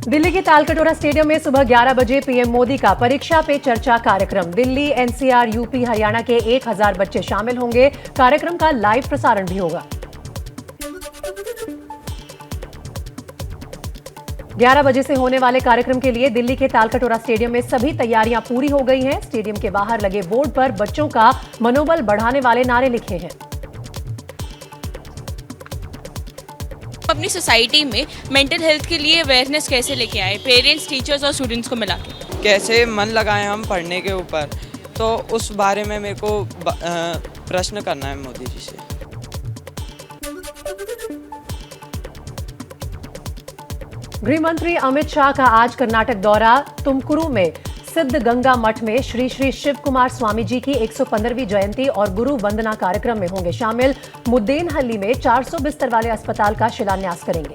दिल्ली के तालकटोरा स्टेडियम में सुबह 11 बजे पीएम मोदी का परीक्षा पे चर्चा कार्यक्रम। दिल्ली, एनसीआर, यूपी, हरियाणा के 1000 बच्चे शामिल होंगे। कार्यक्रम का लाइव प्रसारण भी होगा। 11 बजे से होने वाले कार्यक्रम के लिए दिल्ली के तालकटोरा स्टेडियम में सभी तैयारियां पूरी हो गई हैं। स्टेडियम के बाहर लगे बोर्ड पर बच्चों का मनोबल बढ़ाने वाले नारे लिखे हैं। अपनी सोसाइटी में मेंटल हेल्थ के लिए अवेयरनेस कैसे लेके आए, पेरेंट्स, टीचर्स और स्टूडेंट्स को मिला के कैसे मन लगाएं हम पढ़ने के ऊपर, तो उस बारे में मेरे को प्रश्न करना है मोदी जी से। गृह मंत्री अमित शाह का आज कर्नाटक दौरा। तुमकुरू में सिद्ध गंगा मठ में श्री श्री शिव कुमार स्वामी जी की 115वीं जयंती और गुरु वंदना कार्यक्रम में होंगे शामिल। मुद्देनहल्ली में 400 बिस्तर वाले अस्पताल का शिलान्यास करेंगे।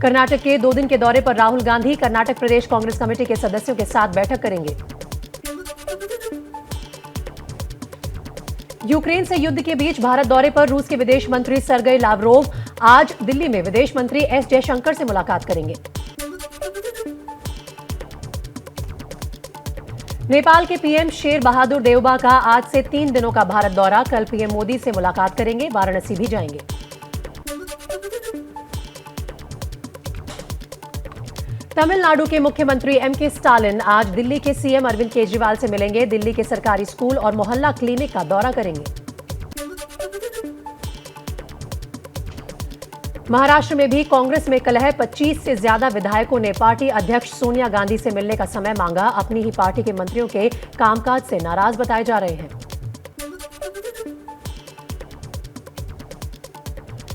कर्नाटक के 2 दिन के दौरे पर राहुल गांधी कर्नाटक प्रदेश कांग्रेस कमेटी के सदस्यों के साथ बैठक करेंगे। यूक्रेन से युद्ध के बीच भारत दौरे पर रूस के विदेश मंत्री सर्गेई लावरोव आज दिल्ली में विदेश मंत्री एस जयशंकर से मुलाकात करेंगे। नेपाल के पीएम शेर बहादुर देउबा का आज से 3 दिनों का भारत दौरा। कल पीएम मोदी से मुलाकात करेंगे, वाराणसी भी जाएंगे। तमिलनाडु के मुख्यमंत्री एमके स्टालिन आज दिल्ली के सीएम अरविंद केजरीवाल से मिलेंगे। दिल्ली के सरकारी स्कूल और मोहल्ला क्लिनिक का दौरा करेंगे। महाराष्ट्र में भी कांग्रेस में कलह। 25 से ज्यादा विधायकों ने पार्टी अध्यक्ष सोनिया गांधी से मिलने का समय मांगा। अपनी ही पार्टी के मंत्रियों के कामकाज से नाराज बताए जा रहे हैं।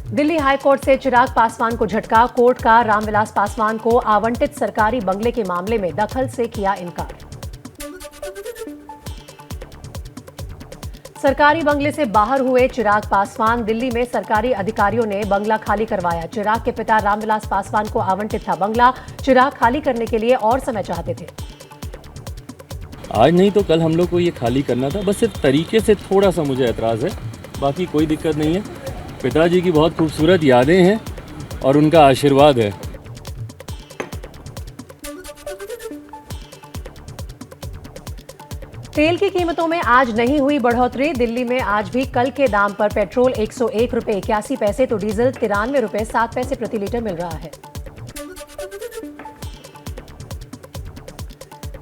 दिल्ली हाईकोर्ट से चिराग पासवान को झटका। कोर्ट का रामविलास पासवान को आवंटित सरकारी बंगले के मामले में दखल से किया इनकार। सरकारी बंगले से बाहर हुए चिराग पासवान। दिल्ली में सरकारी अधिकारियों ने बंगला खाली करवाया। चिराग के पिता रामविलास पासवान को आवंटित था बंगला। चिराग खाली करने के लिए और समय चाहते थे। आज नहीं तो कल हम लोग को ये खाली करना था, बस सिर्फ तरीके से थोड़ा सा मुझे एतराज़ है, बाकी कोई दिक्कत नहीं है। पिताजी की बहुत खूबसूरत यादें हैं और उनका आशीर्वाद है। तेल की कीमतों में आज नहीं हुई बढ़ोतरी। दिल्ली में आज भी कल के दाम पर पेट्रोल 101 रुपए 81 पैसे तो डीजल 93 रुपए 7 पैसे प्रति लीटर मिल रहा है।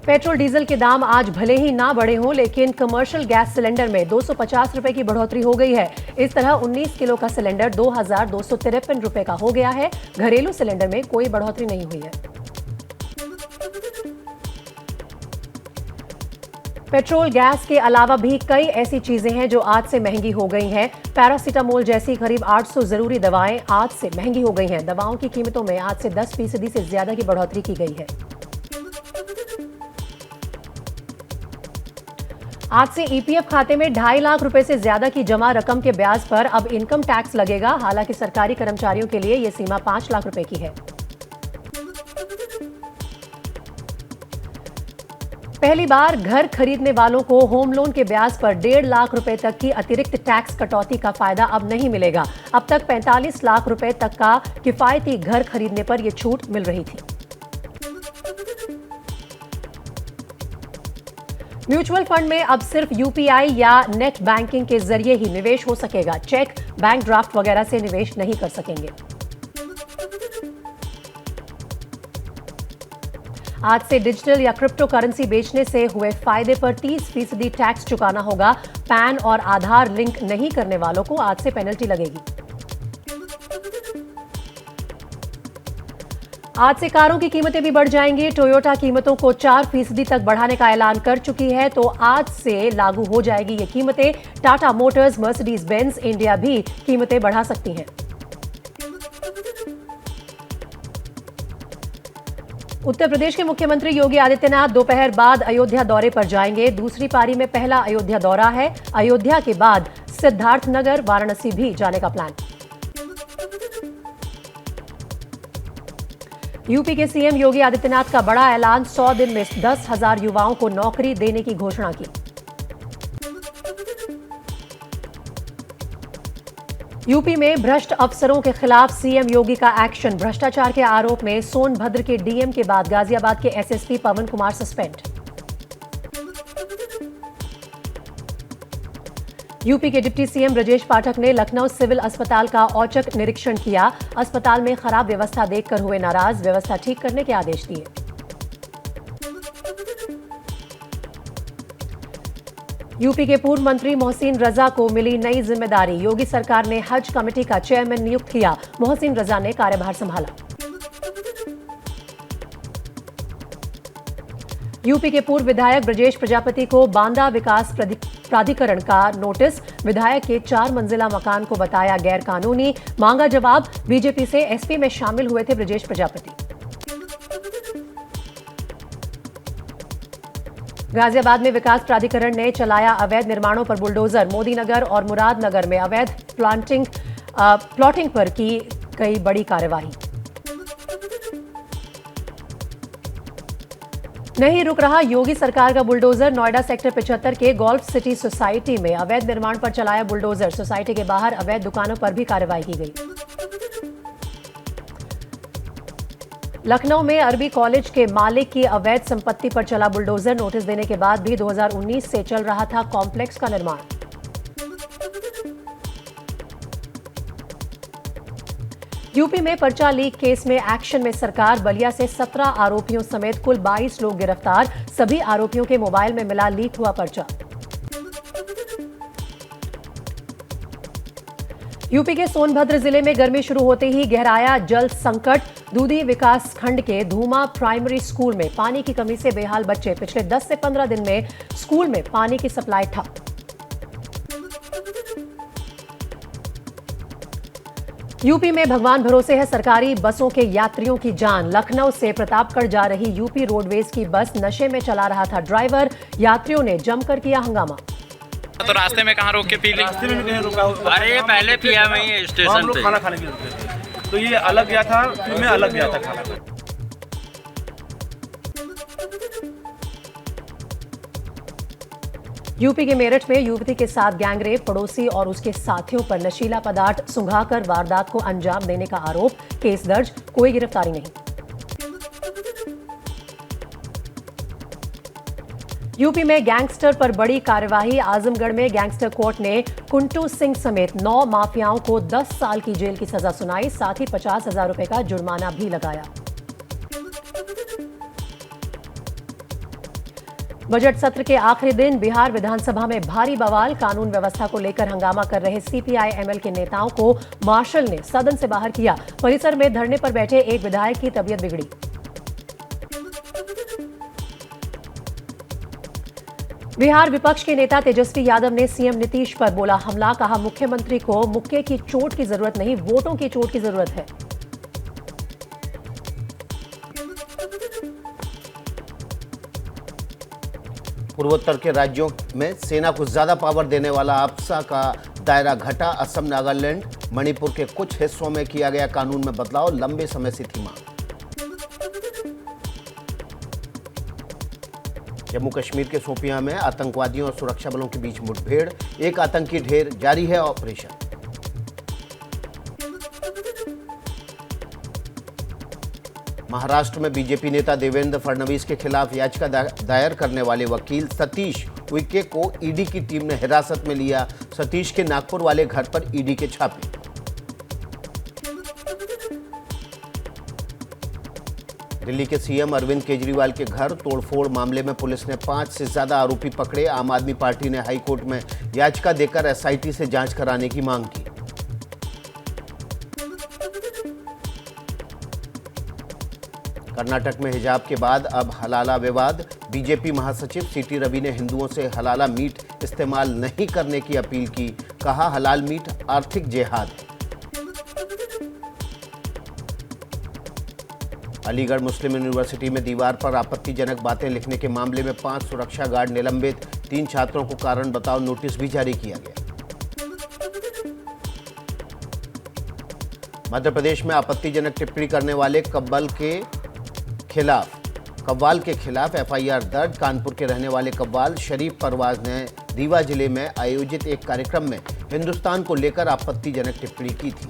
पेट्रोल डीजल के दाम आज भले ही ना बढ़े हों, लेकिन कमर्शियल गैस सिलेंडर में 250 रुपए की बढ़ोतरी हो गई है। इस तरह 19 किलो का सिलेंडर 2253 रुपए का हो गया है। घरेलू सिलेंडर में कोई बढ़ोतरी नहीं हुई है। पेट्रोल गैस के अलावा भी कई ऐसी चीजें हैं जो आज से महंगी हो गई हैं। पैरासीटामोल जैसी करीब 800 जरूरी दवाएं आज से महंगी हो गई हैं। दवाओं की कीमतों में आज से 10% से ज्यादा की बढ़ोतरी की गई है। आज से ईपीएफ खाते में 2.5 लाख रुपए से ज्यादा की जमा रकम के ब्याज पर अब इनकम टैक्स लगेगा। हालांकि सरकारी कर्मचारियों के लिए यह सीमा 5 लाख रुपए की है। पहली बार घर खरीदने वालों को होम लोन के ब्याज पर 1.5 लाख रुपए तक की अतिरिक्त टैक्स कटौती का फायदा अब नहीं मिलेगा। अब तक 45 लाख रुपए तक का किफायती घर खरीदने पर यह छूट मिल रही थी। म्यूचुअल फंड में अब सिर्फ यूपीआई या नेट बैंकिंग के जरिए ही निवेश हो सकेगा। चेक, बैंक ड्राफ्ट वगैरह से निवेश नहीं कर सकेंगे। आज से डिजिटल या क्रिप्टो करेंसी बेचने से हुए फायदे पर 30% टैक्स चुकाना होगा। पैन और आधार लिंक नहीं करने वालों को आज से पेनल्टी लगेगी। आज से कारों की कीमतें भी बढ़ जाएंगी। टोयोटा कीमतों को 4% तक बढ़ाने का ऐलान कर चुकी है, तो आज से लागू हो जाएगी ये कीमतें। Tata Motors, Mercedes Benz India भी कीमतें बढ़ा सकती हैं। उत्तर प्रदेश के मुख्यमंत्री योगी आदित्यनाथ दोपहर बाद अयोध्या दौरे पर जाएंगे। दूसरी पारी में पहला अयोध्या दौरा है। अयोध्या के बाद सिद्धार्थनगर, वाराणसी भी जाने का प्लान। यूपी के सीएम योगी आदित्यनाथ का बड़ा ऐलान। 100 दिन में 10,000 युवाओं को नौकरी देने की घोषणा की। यूपी में भ्रष्ट अफसरों के खिलाफ सीएम योगी का एक्शन। भ्रष्टाचार के आरोप में सोनभद्र के डीएम के बाद गाजियाबाद के एसएसपी पवन कुमार सस्पेंड। यूपी के डिप्टी सीएम ब्रजेश पाठक ने लखनऊ सिविल अस्पताल का औचक निरीक्षण किया। अस्पताल में खराब व्यवस्था देखकर हुए नाराज, व्यवस्था ठीक करने के आदेश दिए। यूपी के पूर्व मंत्री मोहसिन रजा को मिली नई जिम्मेदारी। योगी सरकार ने हज कमेटी का चेयरमैन नियुक्त किया। मोहसिन रजा ने कार्यभार संभाला। यूपी के पूर्व विधायक ब्रजेश प्रजापति को बांदा विकास प्राधिकरण का नोटिस। विधायक के 4 मंजिला मकान को बताया गैर कानूनी, मांगा जवाब। बीजेपी से एसपी में शामिल हुए थे ब्रजेश प्रजापति। गाजियाबाद में विकास प्राधिकरण ने चलाया अवैध निर्माणों पर बुलडोजर। मोदीनगर और मुरादनगर में अवैध प्लॉटिंग पर की गई बड़ी कार्रवाई। नहीं रुक रहा योगी सरकार का बुलडोजर। नोएडा सेक्टर 75 के गोल्फ सिटी सोसाइटी में अवैध निर्माण पर चलाया बुलडोजर। सोसाइटी के बाहर अवैध दुकानों पर भी कार्रवाई की गई। लखनऊ में अरबी कॉलेज के मालिक की अवैध संपत्ति पर चला बुलडोजर। नोटिस देने के बाद भी 2019 से चल रहा था कॉम्प्लेक्स का निर्माण। यूपी में पर्चा लीक केस में एक्शन में सरकार। बलिया से 17 आरोपियों समेत कुल 22 लोग गिरफ्तार। सभी आरोपियों के मोबाइल में मिला लीक हुआ पर्चा। यूपी के सोनभद्र जिले में गर्मी शुरू होते ही गहराया जल संकट। दूधी विकास खंड के धूमा प्राइमरी स्कूल में पानी की कमी से बेहाल बच्चे। पिछले 10 से 15 दिन में स्कूल में पानी की सप्लाई ठप। यूपी में भगवान भरोसे है सरकारी बसों के यात्रियों की जान। लखनऊ से प्रतापगढ़ जा रही यूपी रोडवेज की बस नशे में चला रहा था ड्राइवर। यात्रियों ने जमकर किया हंगामा। तो रास्ते में कहाँ रोक के पी ली? रास्ते में भी कहीं रुका। अरे पहले पिया वहीं स्टेशन हम लोग पे। खाना खाने के लिए रुके थे। तो ये अलग गया था, फिर मैं अलग गया था खाना खाने। यूपी के मेरठ में युवती के साथ गैंगरेप। पड़ोसी और उसके साथियों पर नशीला पदार्थ सुंघाकर वारदात को अंजाम देने का आरोप। केस दर्ज, कोई गिरफ्तारी नहीं। यूपी में गैंगस्टर पर बड़ी कार्यवाही। आजमगढ़ में गैंगस्टर कोर्ट ने कुंटू सिंह समेत 9 माफियाओं को 10 साल की जेल की सजा सुनाई। साथ ही 50,000 रुपए का जुर्माना भी लगाया। बजट सत्र के आखिरी दिन बिहार विधानसभा में भारी बवाल। कानून व्यवस्था को लेकर हंगामा कर रहे सीपीआई एमएल के नेताओं को मार्शल ने सदन से बाहर किया। परिसर में धरने पर बैठे एक विधायक की तबीयत बिगड़ी। बिहार विपक्ष के नेता तेजस्वी यादव ने सीएम नीतीश पर बोला हमला। कहा मुख्यमंत्री को मुक्के की चोट की जरूरत नहीं, वोटों की चोट की जरूरत है। पूर्वोत्तर के राज्यों में सेना को ज्यादा पावर देने वाला आपसा का दायरा घटा। असम, नागालैंड, मणिपुर के कुछ हिस्सों में किया गया कानून में बदलाव। लंबे समय से थी मांग। जम्मू कश्मीर के शोपियां में आतंकवादियों और सुरक्षा बलों के बीच मुठभेड़। एक आतंकी ढेर, जारी है ऑपरेशन। महाराष्ट्र में बीजेपी नेता देवेंद्र फडणवीस के खिलाफ याचिका दायर करने वाले वकील सतीश उइके को ईडी की टीम ने हिरासत में लिया। सतीश के नागपुर वाले घर पर ईडी के छापे। दिल्ली के सीएम अरविंद केजरीवाल के घर तोड़फोड़ मामले में पुलिस ने 5 से ज्यादा आरोपी पकड़े। आम आदमी पार्टी ने हाईकोर्ट में याचिका देकर एसआईटी से जांच कराने की मांग की। कर्नाटक में हिजाब के बाद अब हलाला विवाद। बीजेपी महासचिव सीटी रवि ने हिंदुओं से हलाला मीट इस्तेमाल नहीं करने की अपील की। कहा हलाल मीट आर्थिक जिहाद है। अलीगढ़ मुस्लिम यूनिवर्सिटी में दीवार पर आपत्तिजनक बातें लिखने के मामले में 5 सुरक्षा गार्ड निलंबित। 3 छात्रों को कारण बताओ नोटिस भी जारी किया गया। मध्य प्रदेश में आपत्तिजनक टिप्पणी करने वाले कव्वाल के खिलाफ एफआईआर दर्ज। कानपुर के रहने वाले कव्वाल शरीफ परवाज ने रीवा जिले में आयोजित एक कार्यक्रम में हिंदुस्तान को लेकर आपत्तिजनक टिप्पणी की थी।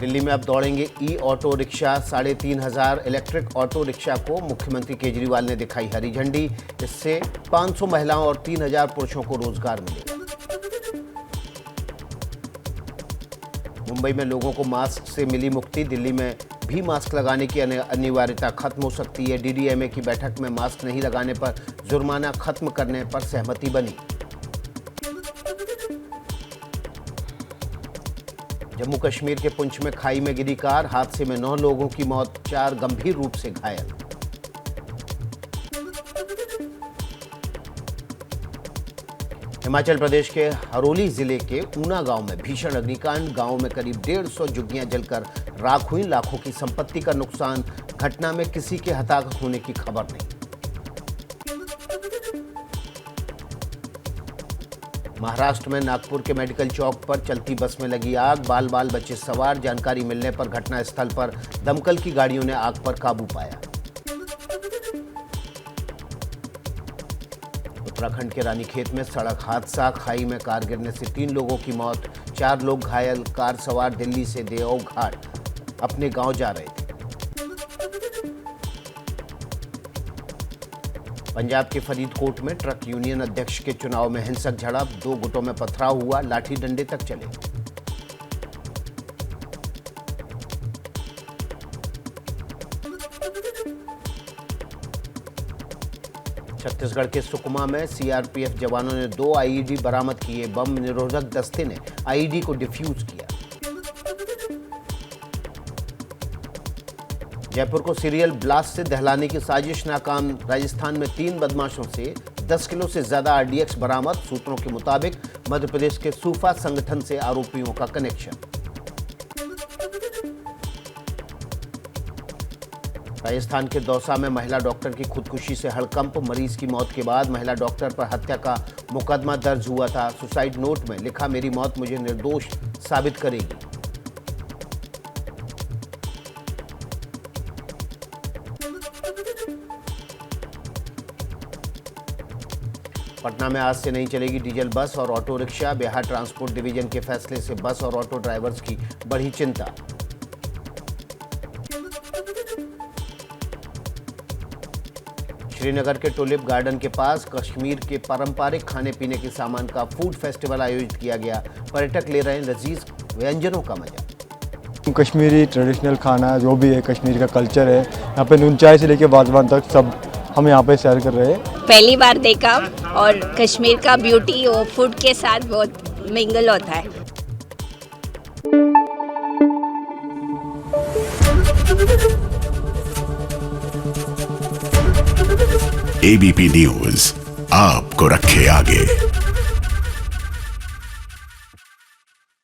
दिल्ली में अब दौड़ेंगे e auto rickshaw. 3,500 electric auto rickshaw को मुख्यमंत्री केजरीवाल ने दिखाई हरी झंडी। इससे 500 महिलाओं और 3,000 पुरुषों को रोजगार मिलेगा। मुंबई में लोगों को मास्क से मिली मुक्ति। दिल्ली में भी मास्क लगाने की अनिवार्यता खत्म हो सकती है। डीडीएमए की बैठक में मास्क नहीं लगाने पर जुर्माना खत्म करने पर सहमति बनी। जम्मू कश्मीर के पुंछ में खाई में गिरी कार। हादसे में 9 लोगों की मौत, 4 गंभीर रूप से घायल। हिमाचल प्रदेश के हरोली जिले के ऊना गांव में भीषण अग्निकांड। गांव में करीब 150 झुग्गियां जलकर राख हुई। लाखों की संपत्ति का नुकसान। घटना में किसी के हताहत होने की खबर नहीं। महाराष्ट्र में नागपुर के मेडिकल चौक पर चलती बस में लगी आग। बाल बाल बच्चे सवार। जानकारी मिलने पर घटनास्थल पर दमकल की गाड़ियों ने आग पर काबू पाया। उत्तराखंड के रानीखेत में सड़क हादसा। खाई में कार गिरने से 3 लोगों की मौत, 4 लोग घायल। कार सवार दिल्ली से देओ घाट अपने गांव जा रहे थे। पंजाब के फरीदकोट में ट्रक यूनियन अध्यक्ष के चुनाव में हिंसक झड़प। 2 गुटों में पथराव हुआ। लाठी डंडे तक चले। छत्तीसगढ़ के सुकमा में सीआरपीएफ जवानों ने 2 आईईडी बरामद किए। बम निरोधक दस्ते ने आईईडी को डिफ्यूज किया। जयपुर को सीरियल ब्लास्ट से दहलाने की साजिश नाकाम। राजस्थान में 3 बदमाशों से 10 किलो से ज्यादा आरडीएक्स बरामद। सूत्रों के मुताबिक मध्य प्रदेश के सूफा संगठन से आरोपियों का कनेक्शन। राजस्थान के दौसा में महिला डॉक्टर की खुदकुशी से हड़कंप। मरीज की मौत के बाद महिला डॉक्टर पर हत्या का मुकदमा दर्ज हुआ था। सुसाइड नोट में लिखा, मेरी मौत मुझे निर्दोष साबित करेगी। पटना में आज से नहीं चलेगी डीजल बस और auto rickshaw. Bihar transport division के फैसले से बस और ऑटो ड्राइवर्स की बढ़ी चिंता। श्रीनगर के टुलिप गार्डन के पास कश्मीर के पारंपरिक खाने पीने के सामान का फूड फेस्टिवल आयोजित किया गया। पर्यटक ले रहे हैं लजीज व्यंजनों का मजा। कश्मीरी ट्रेडिशनल खाना जो भी है, कश्मीर का कल्चर है। यहाँ पे नून चाय से लेके वाजवान तक सब हम यहाँ पे शेयर कर रहे हैं। पहली बार देखा और कश्मीर का ब्यूटी और फूड के साथ बहुत मिंगल होता है। एबीपी न्यूज़ आपको रखे आगे।